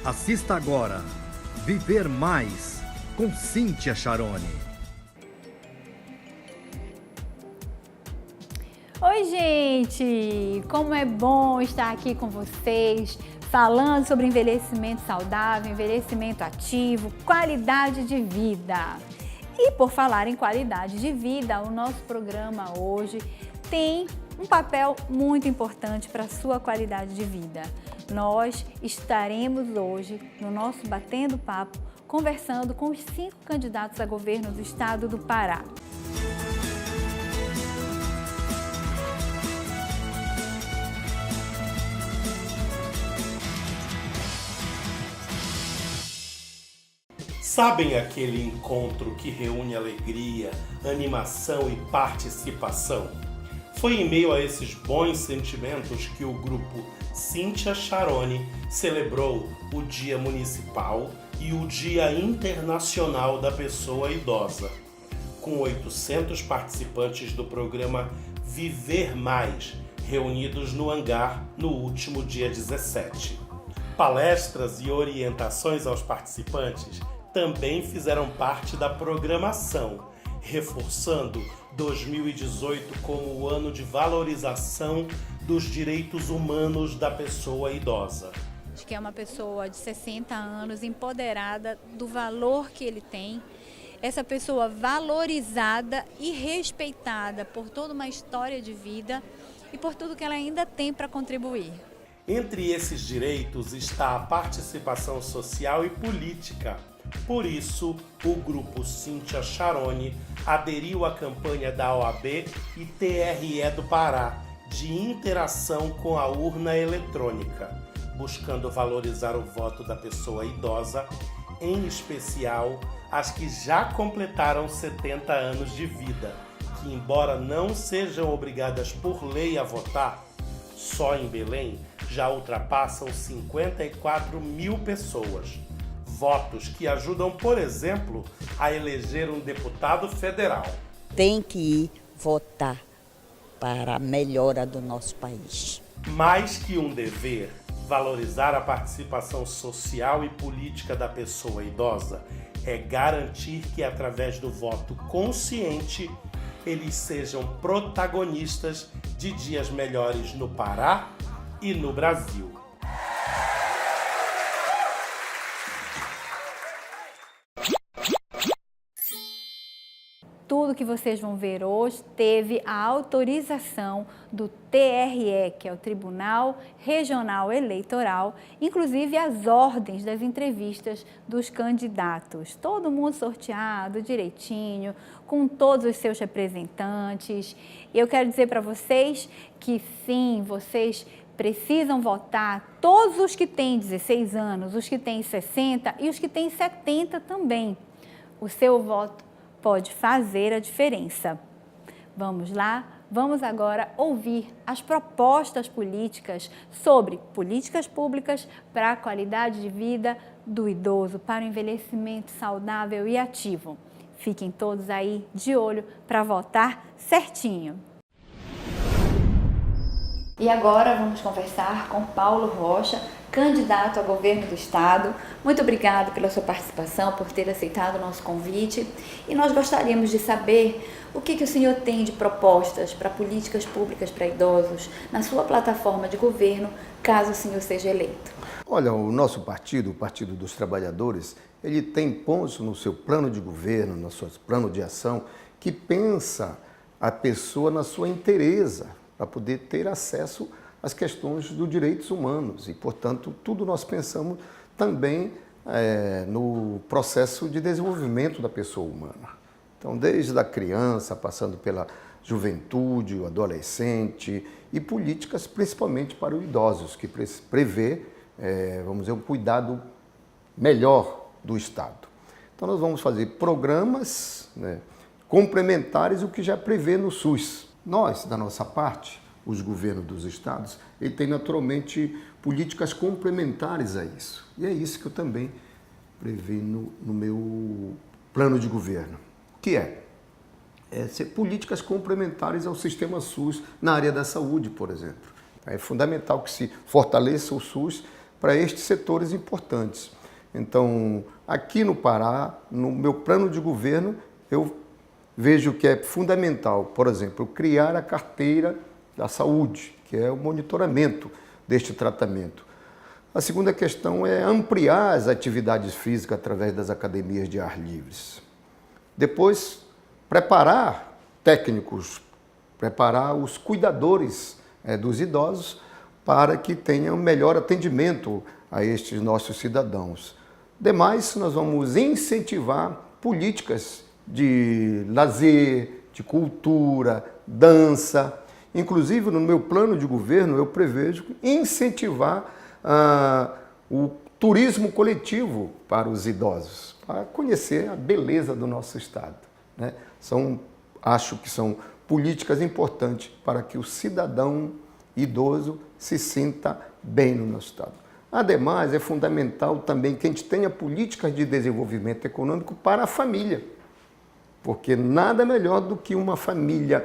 Assista agora Viver Mais com Cíntia Charone. Oi, gente! Como é bom estar aqui com vocês, falando sobre envelhecimento saudável, envelhecimento ativo, qualidade de vida. E por falar em qualidade de vida, o nosso programa hoje tem um papel muito importante para a sua qualidade de vida. Nós estaremos hoje, no nosso Batendo Papo, conversando com os 5 candidatos a governo do estado do Pará. Sabem aquele encontro que reúne alegria, animação e participação? Foi em meio a esses bons sentimentos que o grupo Cíntia Charone celebrou o Dia Municipal e o Dia Internacional da Pessoa Idosa, com 800 participantes do programa Viver Mais, reunidos no hangar no último dia 17. Palestras e orientações aos participantes também fizeram parte da programação, reforçando 2018 como o ano de valorização dos direitos humanos da pessoa idosa. Acho que é uma pessoa de 60 anos empoderada do valor que ele tem, essa pessoa valorizada e respeitada por toda uma história de vida e por tudo que ela ainda tem para contribuir. Entre esses direitos está a participação social e política. Por isso, o grupo Cíntia Charone aderiu à campanha da OAB e TRE do Pará de interação com a urna eletrônica, buscando valorizar o voto da pessoa idosa, em especial as que já completaram 70 anos de vida, que embora não sejam obrigadas por lei a votar, só em Belém já ultrapassam 54 mil pessoas. Votos que ajudam, por exemplo, a eleger um deputado federal. Tem que ir votar para a melhora do nosso país. Mais que um dever, valorizar a participação social e política da pessoa idosa é garantir que, através do voto consciente, eles sejam protagonistas de dias melhores no Pará e no Brasil. Tudo que vocês vão ver hoje teve a autorização do TRE, que é o Tribunal Regional Eleitoral, inclusive as ordens das entrevistas dos candidatos. Todo mundo sorteado direitinho, com todos os seus representantes. E eu quero dizer para vocês que sim, vocês precisam votar, todos os que têm 16 anos, os que têm 60 e os que têm 70 também. O seu voto pode fazer a diferença. Vamos lá? Vamos agora ouvir as propostas políticas sobre políticas públicas para a qualidade de vida do idoso, para o envelhecimento saudável e ativo. Fiquem todos aí de olho para votar certinho. E agora vamos conversar com Paulo Rocha, candidato a governo do estado. Muito obrigada pela sua participação, por ter aceitado o nosso convite. E nós gostaríamos de saber o que o senhor tem de propostas para políticas públicas para idosos na sua plataforma de governo, caso o senhor seja eleito. Olha, o nosso partido, o Partido dos Trabalhadores, ele tem pontos no seu plano de governo, no seu plano de ação, que pensa a pessoa na sua inteireza, para poder ter acesso às questões dos direitos humanos. E, portanto, tudo nós pensamos também no processo de desenvolvimento da pessoa humana. Então, desde a criança, passando pela juventude, o adolescente e políticas principalmente para os idosos, que prevê, vamos dizer, um cuidado melhor do Estado. Então, nós vamos fazer programas, complementares ao que já prevê no SUS. Nós, da nossa parte, os governos dos estados, ele tem naturalmente políticas complementares a isso. E é isso que eu também previ no meu plano de governo. O que é? Ser políticas complementares ao sistema SUS na área da saúde, por exemplo. É fundamental que se fortaleça o SUS para estes setores importantes. Então, aqui no Pará, no meu plano de governo, eu vejo que é fundamental, por exemplo, criar a carteira da saúde, que é o monitoramento deste tratamento. A segunda questão é ampliar as atividades físicas através das academias de ar livres. Depois, preparar técnicos, preparar os cuidadores dos idosos para que tenham melhor atendimento a estes nossos cidadãos. Demais, nós vamos incentivar políticas de lazer, de cultura, dança. Inclusive, no meu plano de governo, eu prevejo incentivar o turismo coletivo para os idosos, para conhecer a beleza do nosso estado, né? Acho que são políticas importantes para que o cidadão idoso se sinta bem no nosso estado. Ademais, é fundamental também que a gente tenha políticas de desenvolvimento econômico para a família, porque nada melhor do que uma família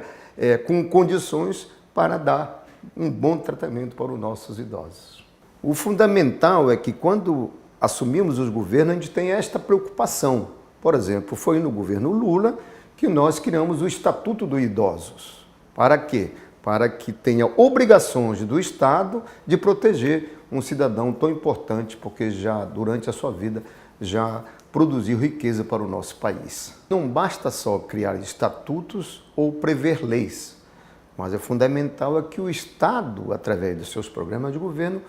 com condições para dar um bom tratamento para os nossos idosos. O fundamental é que quando assumimos os governos, a gente tem esta preocupação. Por exemplo, foi no governo Lula que nós criamos o Estatuto dos Idosos. Para quê? Para que tenha obrigações do Estado de proteger um cidadão tão importante, porque já durante a sua vida já produziu riqueza para o nosso país. Não basta só criar estatutos ou prever leis, mas é fundamental que o Estado, através dos seus programas de governo,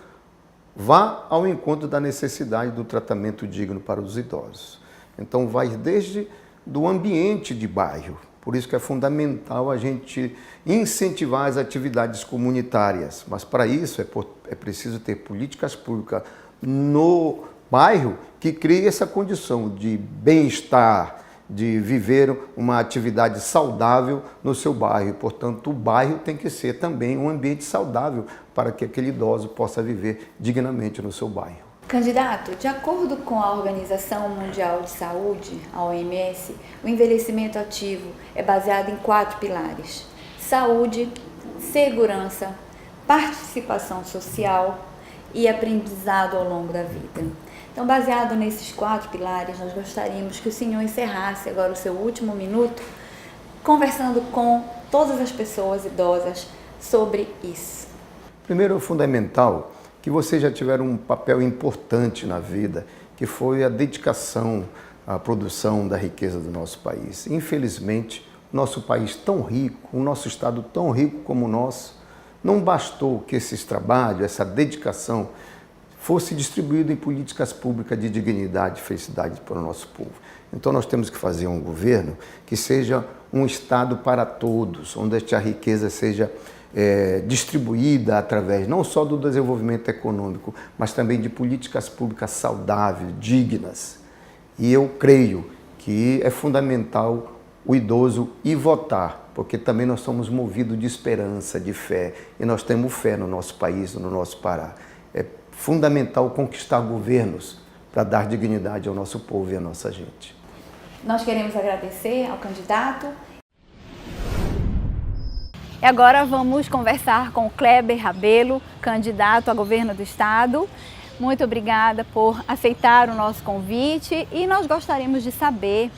vá ao encontro da necessidade do tratamento digno para os idosos. Então, vai desde do ambiente de bairro. Por isso que é fundamental a gente incentivar as atividades comunitárias. Mas, para isso, é preciso ter políticas públicas no bairro que crie essa condição de bem-estar, de viver uma atividade saudável no seu bairro. E, portanto, o bairro tem que ser também um ambiente saudável para que aquele idoso possa viver dignamente no seu bairro. Candidato, de acordo com a Organização Mundial de Saúde, a OMS, o envelhecimento ativo é baseado em 4 pilares: saúde, segurança, participação social e aprendizado ao longo da vida. Então, baseado nesses 4 pilares, nós gostaríamos que o senhor encerrasse agora o seu último minuto conversando com todas as pessoas idosas sobre isso. Primeiro, é fundamental que vocês já tiveram um papel importante na vida, que foi a dedicação à produção da riqueza do nosso país. Infelizmente, nosso país tão rico, o nosso estado tão rico como o nosso, não bastou que esses trabalhos, essa dedicação, fosse distribuído em políticas públicas de dignidade e felicidade para o nosso povo. Então, nós temos que fazer um governo que seja um estado para todos, onde esta riqueza seja distribuída através não só do desenvolvimento econômico, mas também de políticas públicas saudáveis, dignas. E eu creio que é fundamental o idoso ir votar, porque também nós somos movidos de esperança, de fé, e nós temos fé no nosso país, no nosso Pará. É fundamental conquistar governos para dar dignidade ao nosso povo e à nossa gente. Nós queremos agradecer ao candidato. E agora vamos conversar com o Kleber Rabelo, candidato a governo do estado. Muito obrigada por aceitar o nosso convite e nós gostaríamos de saber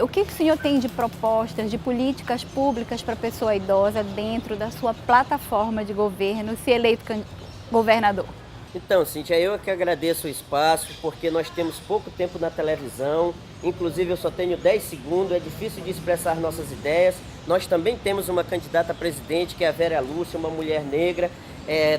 o que o senhor tem de propostas, de políticas públicas para a pessoa idosa dentro da sua plataforma de governo, se eleito governador. Então, Cíntia, eu que agradeço o espaço, porque nós temos pouco tempo na televisão, inclusive eu só tenho 10 segundos, é difícil de expressar nossas ideias. Nós também temos uma candidata a presidente, que é a Vera Lúcia, uma mulher negra,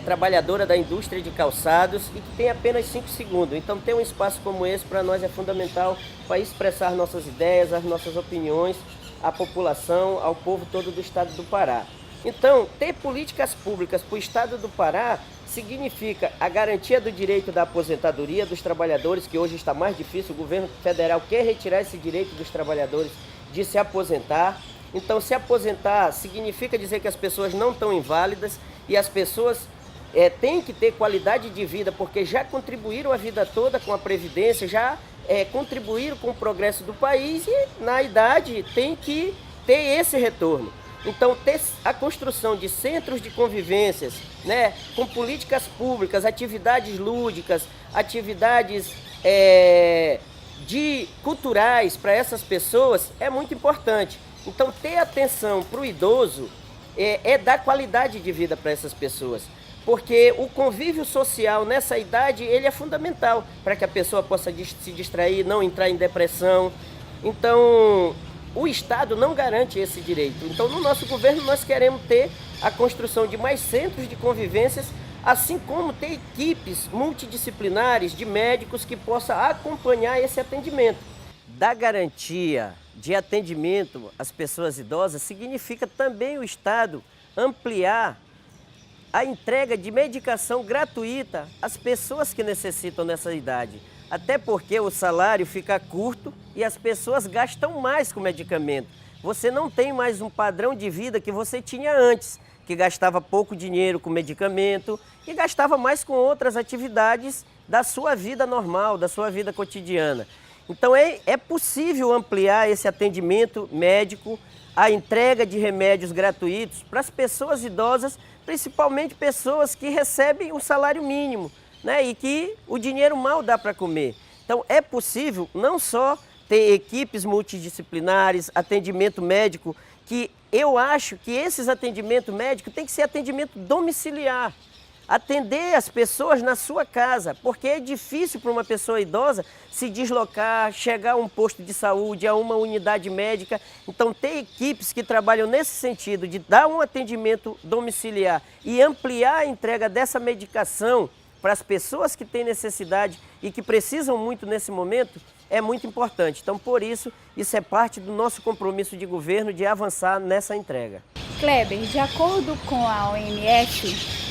trabalhadora da indústria de calçados e que tem apenas 5 segundos. Então, ter um espaço como esse para nós é fundamental para expressar nossas ideias, as nossas opiniões à população, ao povo todo do estado do Pará. Então, ter políticas públicas para o estado do Pará significa a garantia do direito da aposentadoria dos trabalhadores, que hoje está mais difícil. O governo federal quer retirar esse direito dos trabalhadores de se aposentar. Então, se aposentar significa dizer que as pessoas não estão inválidas e as pessoas têm que ter qualidade de vida, porque já contribuíram a vida toda com a Previdência, já contribuíram com o progresso do país e, na idade, tem que ter esse retorno. Então, ter a construção de centros de convivências, né, com políticas públicas, atividades lúdicas, atividades culturais para essas pessoas é muito importante. Então, ter atenção para o idoso é dar qualidade de vida para essas pessoas. Porque o convívio social nessa idade ele é fundamental para que a pessoa possa se distrair, não entrar em depressão. Então, o Estado não garante esse direito. Então, no nosso governo, nós queremos ter a construção de mais centros de convivências, assim como ter equipes multidisciplinares de médicos que possam acompanhar esse atendimento. Dar garantia de atendimento às pessoas idosas significa também o Estado ampliar a entrega de medicação gratuita às pessoas que necessitam nessa idade. Até porque o salário fica curto e as pessoas gastam mais com medicamento. Você não tem mais um padrão de vida que você tinha antes, que gastava pouco dinheiro com medicamento e gastava mais com outras atividades da sua vida normal, da sua vida cotidiana. Então é possível ampliar esse atendimento médico, a entrega de remédios gratuitos para as pessoas idosas, principalmente pessoas que recebem um salário mínimo, né, e que o dinheiro mal dá para comer. Então é possível não só ter equipes multidisciplinares, atendimento médico, que eu acho que esses atendimentos médicos tem que ser atendimento domiciliar. Atender as pessoas na sua casa, porque é difícil para uma pessoa idosa se deslocar, chegar a um posto de saúde, a uma unidade médica. Então, ter equipes que trabalham nesse sentido de dar um atendimento domiciliar e ampliar a entrega dessa medicação para as pessoas que têm necessidade e que precisam muito nesse momento, é muito importante. Então, por isso, isso é parte do nosso compromisso de governo de avançar nessa entrega. Kleber, de acordo com a OMS,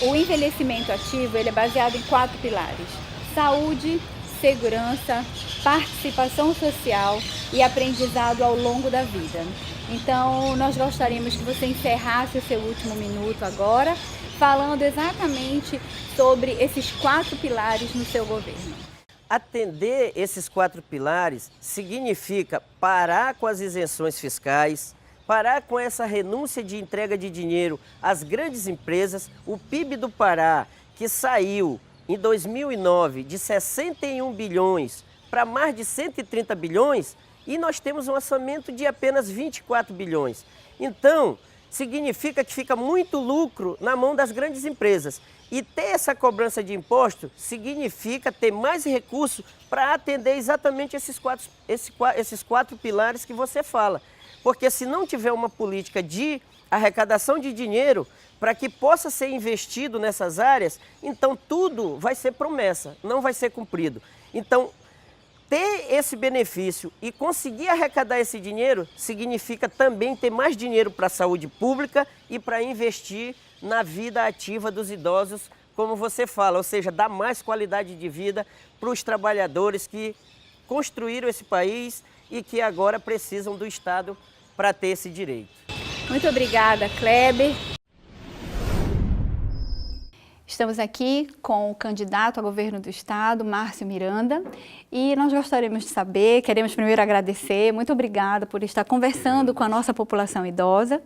o envelhecimento ativo ele é baseado em 4 pilares: saúde, segurança, participação social e aprendizado ao longo da vida. Então, nós gostaríamos que você encerrasse o seu último minuto agora, falando exatamente sobre esses 4 pilares no seu governo. Atender esses 4 pilares significa parar com as isenções fiscais, parar com essa renúncia de entrega de dinheiro às grandes empresas. O PIB do Pará, que saiu em 2009 de 61 bilhões para mais de 130 bilhões, e nós temos um orçamento de apenas 24 bilhões. Então, significa que fica muito lucro na mão das grandes empresas. E ter essa cobrança de imposto significa ter mais recursos para atender exatamente esses quatro pilares que você fala. Porque se não tiver uma política de arrecadação de dinheiro para que possa ser investido nessas áreas, então tudo vai ser promessa, não vai ser cumprido. Então, ter esse benefício e conseguir arrecadar esse dinheiro significa também ter mais dinheiro para a saúde pública e para investir na vida ativa dos idosos, como você fala, ou seja, dar mais qualidade de vida para os trabalhadores que construíram esse país e que agora precisam do Estado para ter esse direito. Muito obrigada, Kleber. Estamos aqui com o candidato a governo do Estado, Márcio Miranda, e nós gostaríamos de saber, queremos primeiro agradecer, muito obrigada por estar conversando com a nossa população idosa,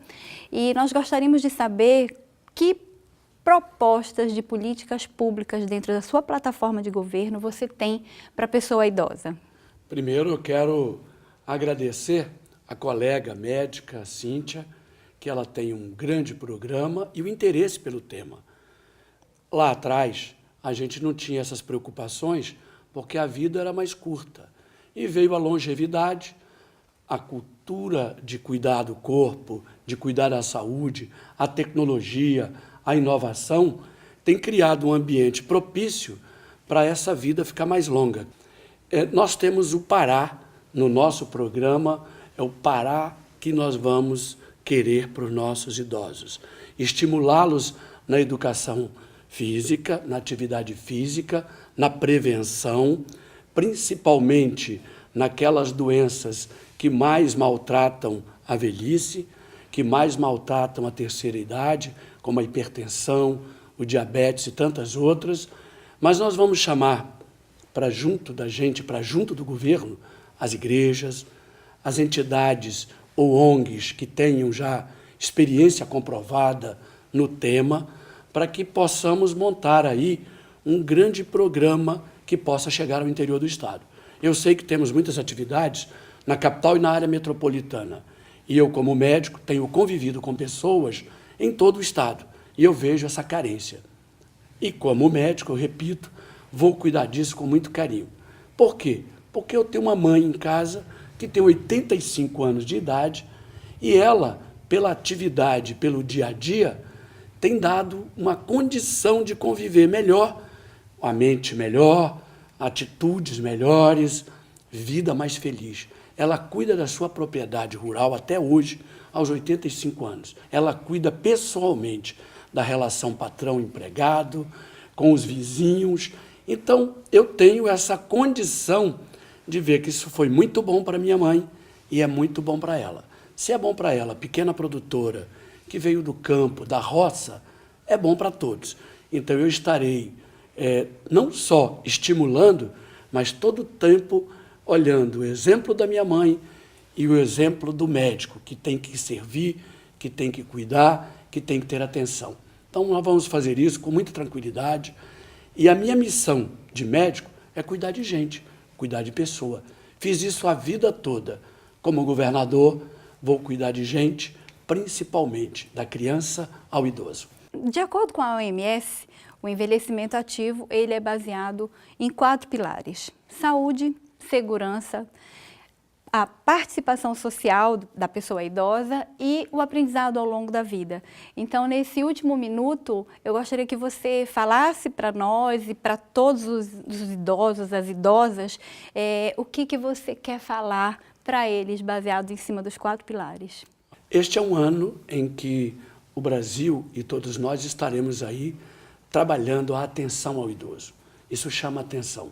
e nós gostaríamos de saber que propostas de políticas públicas dentro da sua plataforma de governo você tem para a pessoa idosa. Primeiro, eu quero agradecer a colega médica Cíntia, que ela tem um grande programa e o interesse pelo tema. Lá atrás, a gente não tinha essas preocupações porque a vida era mais curta. E veio a longevidade, a cultura de cuidar do corpo, de cuidar da saúde, a tecnologia, a inovação, tem criado um ambiente propício para essa vida ficar mais longa. Nós temos o Pará no nosso programa, é o Pará que nós vamos querer para os nossos idosos. Estimulá-los na educação física, na atividade física, na prevenção, principalmente naquelas doenças que mais maltratam a velhice, que mais maltratam a terceira idade, como a hipertensão, o diabetes e tantas outras, mas nós vamos chamar para junto da gente, para junto do governo, as igrejas, as entidades ou ONGs que tenham já experiência comprovada no tema, para que possamos montar aí um grande programa que possa chegar ao interior do Estado. Eu sei que temos muitas atividades na capital e na área metropolitana, e eu, como médico, tenho convivido com pessoas em todo o Estado, e eu vejo essa carência. E como médico, eu repito, vou cuidar disso com muito carinho. Por quê? Porque eu tenho uma mãe em casa que tem 85 anos de idade e ela, pela atividade, pelo dia a dia, tem dado uma condição de conviver melhor, a mente melhor, atitudes melhores, vida mais feliz. Ela cuida da sua propriedade rural até hoje, aos 85 anos. Ela cuida pessoalmente da relação patrão-empregado, com os vizinhos. Então, eu tenho essa condição de ver que isso foi muito bom para minha mãe e é muito bom para ela. Se é bom para ela, pequena produtora, que veio do campo, da roça, é bom para todos. Então, eu estarei não só estimulando, mas todo o tempo olhando o exemplo da minha mãe e o exemplo do médico, que tem que servir, que tem que cuidar, que tem que ter atenção. Então, nós vamos fazer isso com muita tranquilidade. E a minha missão de médico é cuidar de gente, cuidar de pessoa. Fiz isso a vida toda. Como governador, vou cuidar de gente, principalmente da criança ao idoso. De acordo com a OMS, o envelhecimento ativo ele é baseado em 4 pilares: saúde, segurança, a participação social da pessoa idosa e o aprendizado ao longo da vida. Então, nesse último minuto, eu gostaria que você falasse para nós e para todos os idosos, as idosas, o que você quer falar para eles, baseado em cima dos 4 pilares. Este é um ano em que o Brasil e todos nós estaremos aí trabalhando a atenção ao idoso. Isso chama atenção.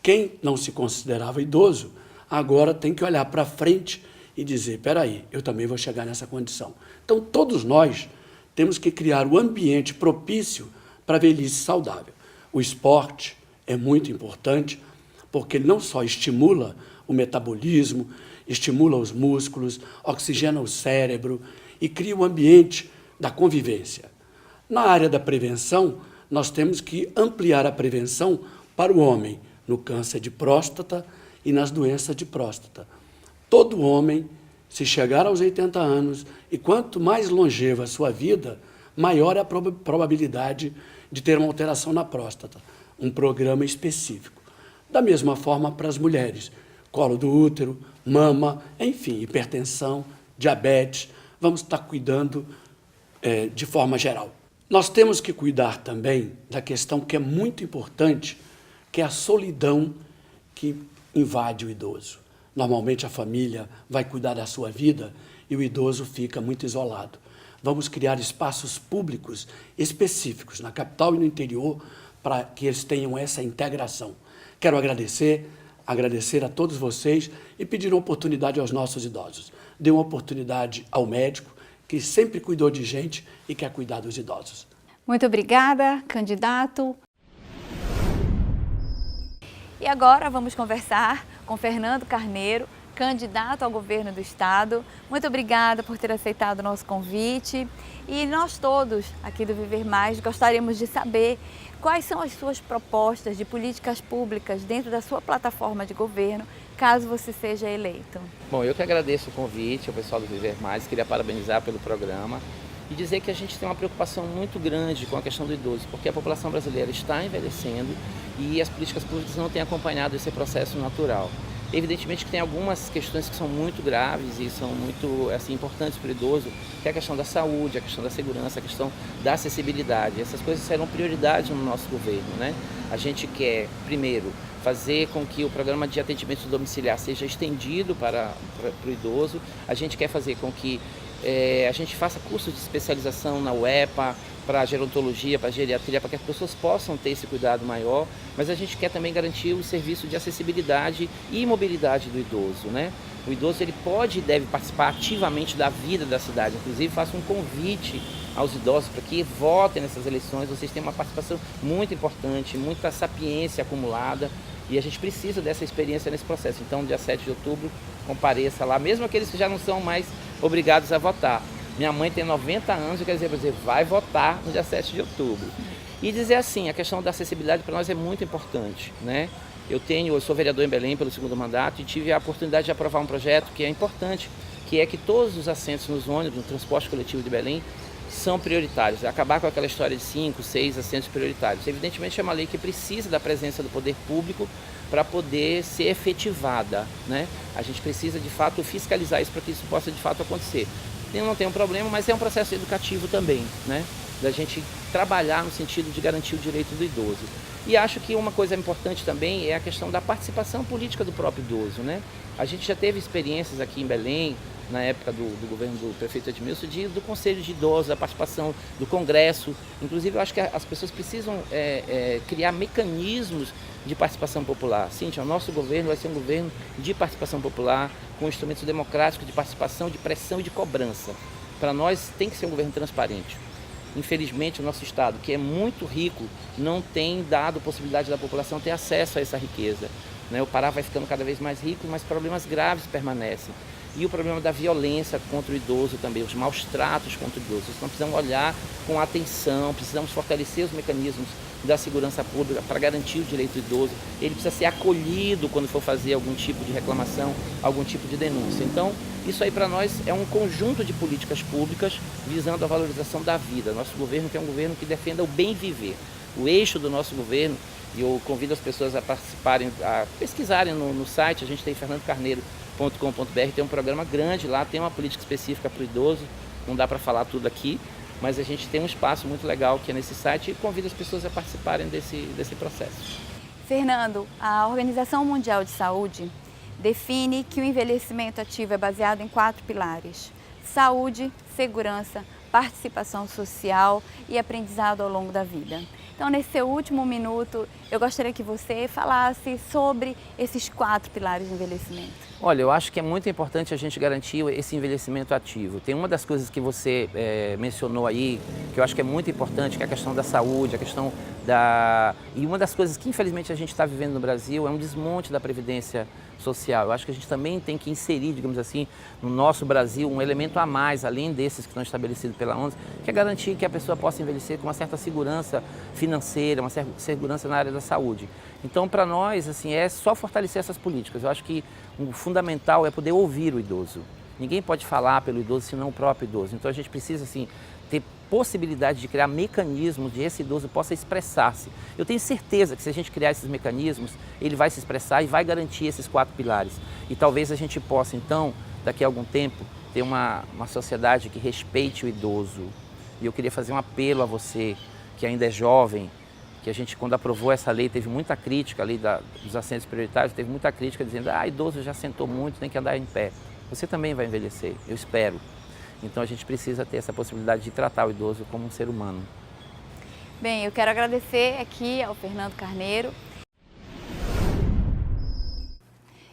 Quem não se considerava idoso, agora tem que olhar para frente e dizer, espera aí, eu também vou chegar nessa condição. Então, todos nós temos que criar o ambiente propício para a velhice saudável. O esporte é muito importante, porque ele não só estimula o metabolismo, estimula os músculos, oxigena o cérebro e cria o ambiente da convivência. Na área da prevenção, nós temos que ampliar a prevenção para o homem no câncer de próstata e nas doenças de próstata. Todo homem, se chegar aos 80 anos, e quanto mais longeva a sua vida, maior é a probabilidade de ter uma alteração na próstata, um programa específico. Da mesma forma para as mulheres, colo do útero, mama, enfim, hipertensão, diabetes, vamos estar cuidando de forma geral. Nós temos que cuidar também da questão que é muito importante, que é a solidão que invade o idoso. Normalmente a família vai cuidar da sua vida e o idoso fica muito isolado. Vamos criar espaços públicos específicos na capital e no interior para que eles tenham essa integração. Quero agradecer a todos vocês e pedir uma oportunidade aos nossos idosos. Dê uma oportunidade ao médico que sempre cuidou de gente e quer cuidar dos idosos. Muito obrigada, candidato. E agora vamos conversar com Fernando Carneiro, candidato ao governo do Estado. Muito obrigada por ter aceitado o nosso convite. E nós todos aqui do Viver Mais gostaríamos de saber quais são as suas propostas de políticas públicas dentro da sua plataforma de governo, caso você seja eleito. Bom, eu que agradeço o convite ao pessoal do Viver Mais, queria parabenizar pelo programa e dizer que a gente tem uma preocupação muito grande com a questão do idoso, porque a população brasileira está envelhecendo e as políticas públicas não têm acompanhado esse processo natural. Evidentemente que tem algumas questões que são muito graves e são muito importantes para o idoso, que é a questão da saúde, a questão da segurança, a questão da acessibilidade. Essas coisas serão prioridade no nosso governo, né? A gente quer, primeiro, fazer com que o programa de atendimento domiciliar seja estendido para o idoso. A gente quer fazer com que a gente faça cursos de especialização na UEPA, para gerontologia, para geriatria, para que as pessoas possam ter esse cuidado maior, mas a gente quer também garantir o serviço de acessibilidade e mobilidade do idoso, né? O idoso ele pode e deve participar ativamente da vida da cidade. Inclusive, faço um convite aos idosos para que votem nessas eleições. Vocês têm uma participação muito importante, muita sapiência acumulada E a gente precisa dessa experiência nesse processo. Então, dia 7 de outubro, compareça lá, mesmo aqueles que já não são mais obrigados a votar. Minha mãe tem 90 anos, eu quero dizer para você, vai votar no dia 7 de outubro. E dizer assim, a questão da acessibilidade para nós é muito importante, né? Eu sou vereador em Belém pelo 2º mandato e tive a oportunidade de aprovar um projeto que é importante, que é que todos os assentos nos ônibus, no transporte coletivo de Belém, são prioritários. Acabar com aquela história de 5, 6 assentos prioritários. Evidentemente é uma lei que precisa da presença do poder público para poder ser efetivada, né? A gente precisa de fato fiscalizar isso para que isso possa de fato acontecer. Não tem um problema, mas é um processo educativo também, né? Da gente trabalhar no sentido de garantir o direito do idoso. E acho que uma coisa importante também é a questão da participação política do próprio idoso, né? A gente já teve experiências aqui em Belém, na época do governo do prefeito Edmilson, do Conselho de Idosos, da participação do Congresso. Inclusive, eu acho que as pessoas precisam criar mecanismos de participação popular. Cíntia, o nosso governo vai ser um governo de participação popular, com instrumentos democráticos de participação, de pressão e de cobrança. Para nós, tem que ser um governo transparente. Infelizmente, o nosso Estado, que é muito rico, não tem dado possibilidade da população ter acesso a essa riqueza, né? O Pará vai ficando cada vez mais rico, mas problemas graves permanecem. E o problema da violência contra o idoso também, os maus tratos contra o idoso. Nós precisamos olhar com atenção, precisamos fortalecer os mecanismos da segurança pública para garantir o direito do idoso. Ele precisa ser acolhido quando for fazer algum tipo de reclamação, algum tipo de denúncia. Então, isso aí para nós é um conjunto de políticas públicas visando a valorização da vida. Nosso governo que é um governo que defenda o bem viver. O eixo do nosso governo, e eu convido as pessoas a participarem, a pesquisarem no site, a gente tem fernandocarneiro.com.br, tem um programa grande lá, tem uma política específica para o idoso, não dá para falar tudo aqui, mas a gente tem um espaço muito legal que é nesse site e convido as pessoas a participarem desse processo. Fernando, a Organização Mundial de Saúde define que o envelhecimento ativo é baseado em 4 pilares: saúde, segurança, participação social e aprendizado ao longo da vida. Então, nesse seu último minuto, eu gostaria que você falasse sobre esses 4 pilares de envelhecimento. Olha, eu acho que é muito importante a gente garantir esse envelhecimento ativo. Tem uma das coisas que você mencionou aí, que eu acho que é muito importante, que é a questão da saúde, a questão da... E uma das coisas que, infelizmente, a gente está vivendo no Brasil é um desmonte da Previdência Social. Eu acho que a gente também tem que inserir, digamos assim, no nosso Brasil, um elemento a mais, além desses que estão estabelecidos pela ONU, que é garantir que a pessoa possa envelhecer com uma certa segurança financeira, uma certa segurança na área da saúde. Então, para nós, assim, é só fortalecer essas políticas. Eu acho que o fundamental é poder ouvir o idoso. Ninguém pode falar pelo idoso, senão o próprio idoso. Então, a gente precisa, assim, ter possibilidade de criar mecanismos de esse idoso possa expressar-se. Eu tenho certeza que se a gente criar esses mecanismos, ele vai se expressar e vai garantir esses 4 pilares. E talvez a gente possa, então, daqui a algum tempo, ter uma sociedade que respeite o idoso. E eu queria fazer um apelo a você, que ainda é jovem, que a gente, quando aprovou essa lei, teve muita crítica, a lei dos assentos prioritários, teve muita crítica dizendo, idoso já sentou muito, tem que andar em pé. Você também vai envelhecer, eu espero. Então a gente precisa ter essa possibilidade de tratar o idoso como um ser humano. Bem, eu quero agradecer aqui ao Fernando Carneiro.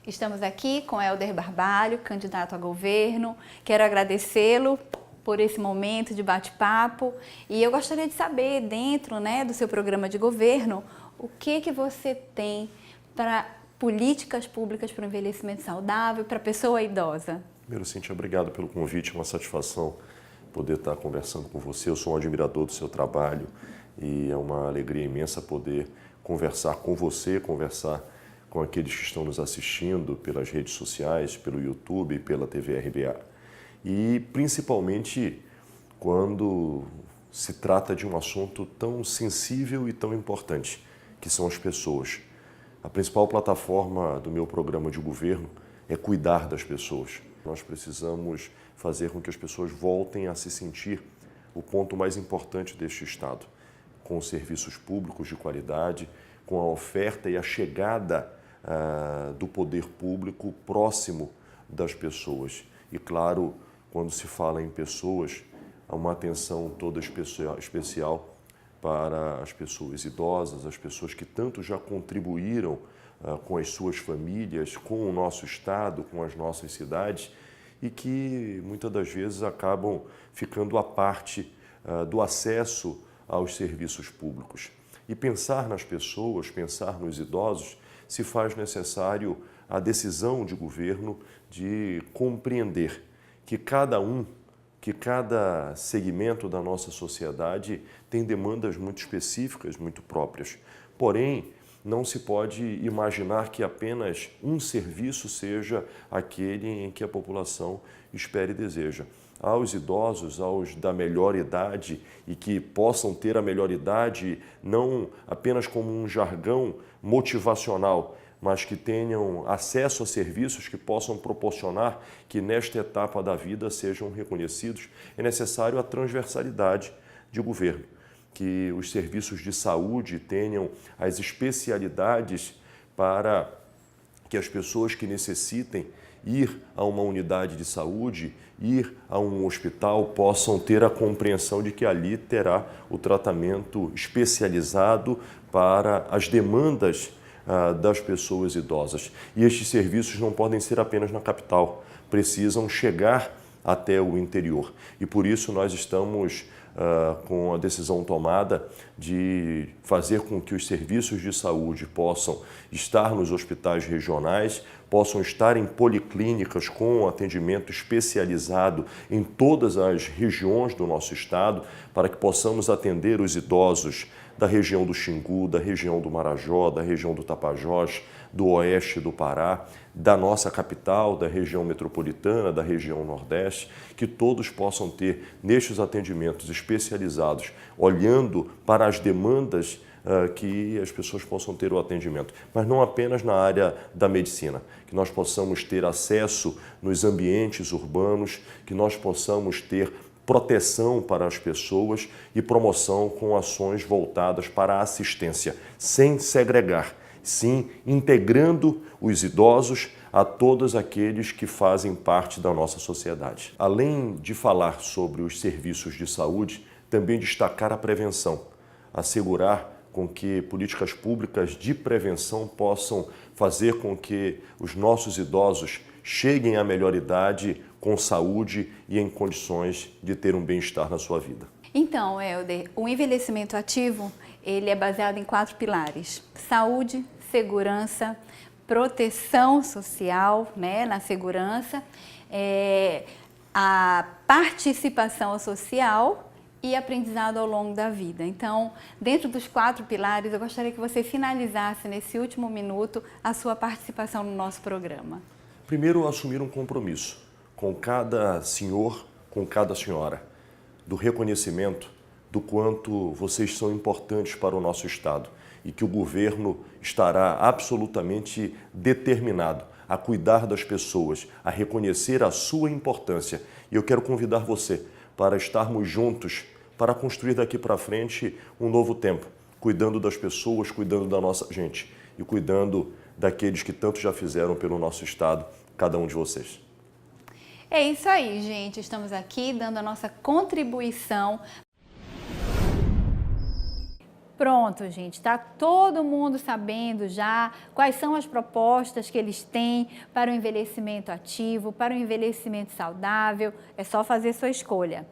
Estamos aqui com Helder Barbalho, candidato a governo. Quero agradecê-lo por esse momento de bate-papo e eu gostaria de saber, dentro, do seu programa de governo, o que você tem para políticas públicas para o envelhecimento saudável, para a pessoa idosa. Primeiro, Cíntia, obrigado pelo convite, é uma satisfação poder estar conversando com você. Eu sou um admirador do seu trabalho e é uma alegria imensa poder conversar com você, conversar com aqueles que estão nos assistindo pelas redes sociais, pelo YouTube, pela TV RBA. E principalmente quando se trata de um assunto tão sensível e tão importante, que são as pessoas. A principal plataforma do meu programa de governo é cuidar das pessoas. Nós precisamos fazer com que as pessoas voltem a se sentir o ponto mais importante deste Estado, com serviços públicos de qualidade, com a oferta e a chegada do poder público próximo das pessoas. E, claro, quando se fala em pessoas, há uma atenção toda especial para as pessoas idosas, as pessoas que tanto já contribuíram com as suas famílias, com o nosso Estado, com as nossas cidades e que muitas das vezes acabam ficando à parte do acesso aos serviços públicos. E pensar nas pessoas, pensar nos idosos, se faz necessário a decisão de governo de compreender que cada segmento da nossa sociedade tem demandas muito específicas, muito próprias. Porém, não se pode imaginar que apenas um serviço seja aquele em que a população espera e deseja. Aos idosos, aos da melhor idade e que possam ter a melhor idade não apenas como um jargão motivacional, mas que tenham acesso a serviços que possam proporcionar que nesta etapa da vida sejam reconhecidos, é necessário a transversalidade de governo, que os serviços de saúde tenham as especialidades para que as pessoas que necessitem ir a uma unidade de saúde, ir a um hospital, possam ter a compreensão de que ali terá o tratamento especializado para as demandas das pessoas idosas. E estes serviços não podem ser apenas na capital, precisam chegar até o interior. E por isso nós estamos com a decisão tomada de fazer com que os serviços de saúde possam estar nos hospitais regionais, possam estar em policlínicas com atendimento especializado em todas as regiões do nosso estado, para que possamos atender os idosos da região do Xingu, da região do Marajó, da região do Tapajós, do oeste do Pará, da nossa capital, da região metropolitana, da região nordeste, que todos possam ter nestes atendimentos especializados, olhando para as demandas que as pessoas possam ter o atendimento, mas não apenas na área da medicina, que nós possamos ter acesso nos ambientes urbanos, que nós possamos ter proteção para as pessoas e promoção com ações voltadas para a assistência, sem segregar, sim integrando os idosos a todos aqueles que fazem parte da nossa sociedade. Além de falar sobre os serviços de saúde, também destacar a prevenção, assegurar com que políticas públicas de prevenção possam fazer com que os nossos idosos cheguem à melhor idade com saúde e em condições de ter um bem-estar na sua vida. Então, Helder, o envelhecimento ativo, ele é baseado em 4 pilares: saúde, segurança, proteção social, né, na segurança, a participação social e aprendizado ao longo da vida. Então, dentro dos 4 pilares, eu gostaria que você finalizasse nesse último minuto a sua participação no nosso programa. Primeiro, assumir um compromisso com cada senhor, com cada senhora, do reconhecimento do quanto vocês são importantes para o nosso Estado e que o governo estará absolutamente determinado a cuidar das pessoas, a reconhecer a sua importância. E eu quero convidar você para estarmos juntos, para construir daqui para frente um novo tempo, cuidando das pessoas, cuidando da nossa gente e cuidando daqueles que tanto já fizeram pelo nosso Estado, cada um de vocês. É isso aí, gente. Estamos aqui dando a nossa contribuição. Pronto, gente. Está todo mundo sabendo já quais são as propostas que eles têm para o envelhecimento ativo, para o envelhecimento saudável. É só fazer sua escolha.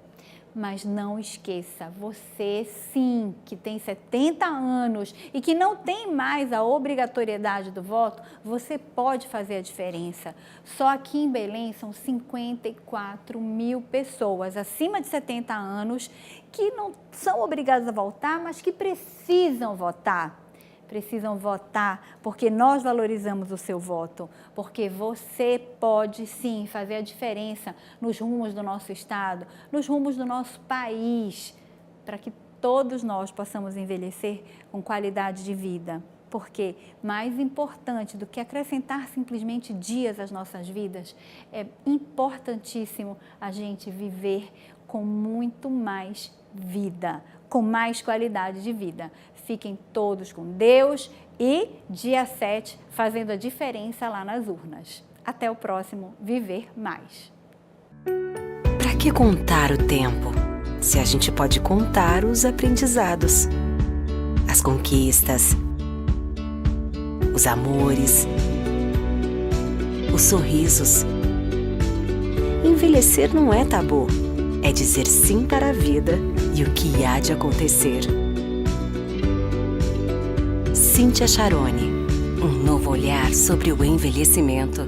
Mas não esqueça, você sim, que tem 70 anos e que não tem mais a obrigatoriedade do voto, você pode fazer a diferença. Só aqui em Belém são 54 mil pessoas acima de 70 anos que não são obrigadas a votar, mas que precisam votar. Precisam votar porque nós valorizamos o seu voto, porque você pode sim fazer a diferença nos rumos do nosso estado, nos rumos do nosso país, para que todos nós possamos envelhecer com qualidade de vida. Porque mais importante do que acrescentar simplesmente dias às nossas vidas, é importantíssimo a gente viver com muito mais vida, com mais qualidade de vida. Fiquem todos com Deus e dia 7 fazendo a diferença lá nas urnas. Até o próximo Viver Mais. Para que contar o tempo, se a gente pode contar os aprendizados, as conquistas, os amores, os sorrisos? Envelhecer não é tabu, é dizer sim para a vida e o que há de acontecer. Cíntia Charone, um novo falar sobre o envelhecimento.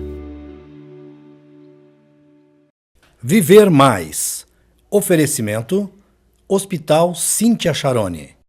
Viver Mais. Oferecimento: Hospital Cíntia Charone.